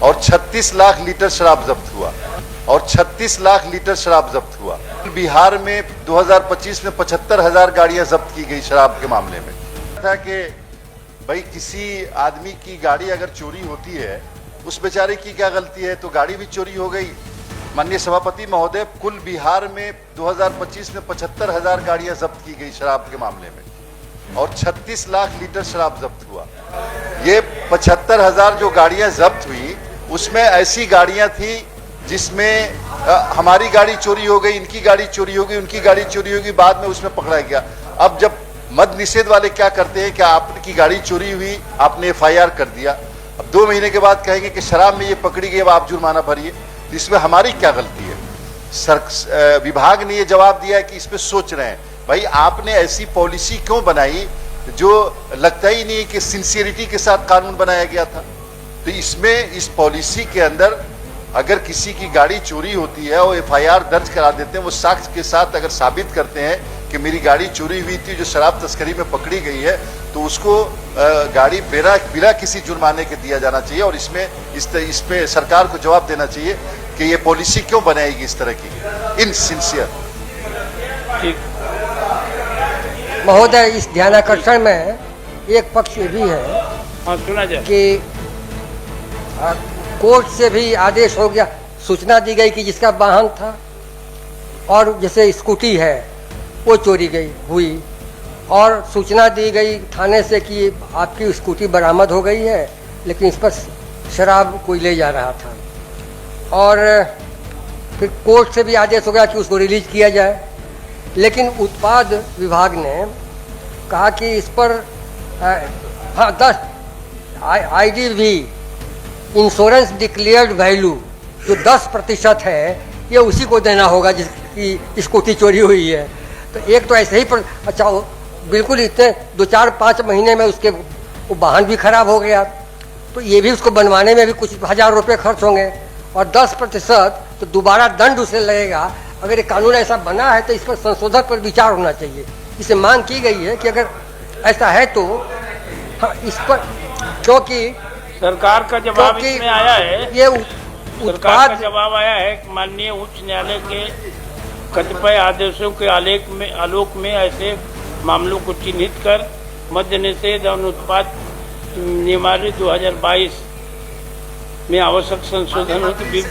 और 36 लाख लीटर शराब जब्त हुआ और 36 लाख लीटर शराब जब्त हुआ। बिहार में 2025 में 75,000 गाड़ियां जब्त की गई शराब के मामले में। था कि भाई किसी आदमी की गाड़ी अगर चोरी होती है, उस बेचारे की क्या गलती है, तो गाड़ी भी चोरी हो गई। माननीय सभापति महोदय, कुल बिहार में 2025 में 75,000 गाड़ियां जब्त की गई शराब के मामले में और 36 लाख लीटर शराब जब्त हुआ। ये 75,000 जो गाड़ियां जब्त हुई, उसमें ऐसी गाड़ियां थी जिसमें हमारी गाड़ी चोरी हो गई, इनकी गाड़ी चोरी हो गई, उनकी गाड़ी चोरी हो गई, बाद में उसमें पकड़ा गया। अब जब मद निषेध वाले क्या करते हैं कि आपकी गाड़ी चोरी हुई, आपने FIR कर दिया, अब 2 महीने के बाद कहेंगे कि शराब में ये पकड़ी गई, अब आप जुर्माना भरिए। तो इसमें हमारी क्या गलती है? विभाग ने ये जवाब दिया है कि इस पे सोच रहे हैं। भाई आपने ऐसी पॉलिसी क्यों बनाई जो लगता ही नहीं कि सिंसियरिटी के साथ कानून बनाया गया था? तो इसमें इस पॉलिसी के अंदर अगर किसी की गाड़ी चोरी होती है और FIR दर्ज करा देते हैं, वो साक्ष्य के साथ अगर साबित करते हैं कि मेरी गाड़ी चोरी हुई थी जो शराब तस्करी में पकड़ी गई है, तो उसको गाड़ी बिना किसी जुर्माने के दिया जाना चाहिए। और इसमें इस पे सरकार को जवाब देना चाहिए कि ये पॉलिसी क्यों बनाएगी इस तरह की इनसिंसियर। ठीक महोदय, इस ध्यानाकर्षण में एक पक्ष ये भी है सुना जाए कि कोर्ट से भी आदेश हो गया, सूचना दी गई कि जिसका वाहन था और जैसे स्कूटी है वो चोरी हुई और सूचना दी गई थाने से कि आपकी स्कूटी बरामद हो गई है, लेकिन इस पर शराब कोई ले जा रहा था। और फिर कोर्ट से भी आदेश हो गया कि उसको रिलीज किया जाए, लेकिन उत्पाद विभाग ने कहा कि इस पर 10 IDV इंश्योरेंस डिक्लेयर्ड वैल्यू जो 10% है, ये उसी को देना होगा जिसकी स्कूटी चोरी हुई है। तो एक तो ऐसे ही पर अच्छा बिल्कुल इतने 2-4-5 महीने में उसके वो वाहन भी खराब हो गया, तो ये भी उसको बनवाने में भी कुछ 1,000 रुपये खर्च होंगे और 10% तो दोबारा दंड उसे लगेगा। अगर ये कानून ऐसा बना है तो इस पर संशोधन पर विचार होना चाहिए। इसे मांग की गई है कि अगर ऐसा है तो इस पर, क्योंकि सरकार का जवाब इसमें आया है, ये सरकार का जवाब आया है माननीय उच्च न्यायालय के कतिपय आदेशों के आलोक में ऐसे मामलों को चिन्हित कर मद्य निषेध और उत्पाद नियमावली 2022 में आवश्यक संशोधन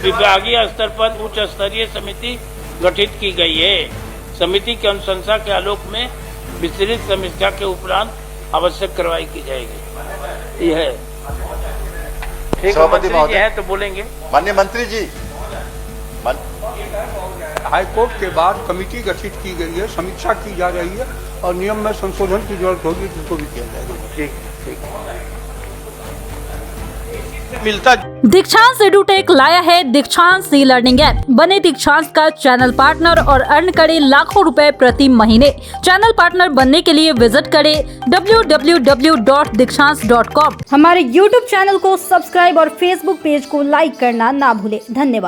विभागीय स्तर पर उच्च स्तरीय समिति गठित की गई है। समिति की अनुशंसा के आलोक में विस्तृत समीक्षा के उपरांत आवश्यक कार्रवाई की जाएगी। यह है। ठीक है, मंत्री जी हैं तो बोलेंगे। माननीय मंत्री जी, हाईकोर्ट के बाद कमेटी गठित की गई है, समीक्षा की जा रही है और नियम में संशोधन की जरूरत होगी तो उसको भी किया जाएगा। ठीक मिलता दीक्षांत एडुटेक लाया है दीक्षांत ई लर्निंग ऐप। बने दीक्षांत का चैनल पार्टनर और अर्न करें लाखों रुपए प्रति महीने। चैनल पार्टनर बनने के लिए विजिट करें www.dikshans.com। हमारे YouTube चैनल को सब्सक्राइब और Facebook पेज को लाइक करना ना भूलें। धन्यवाद।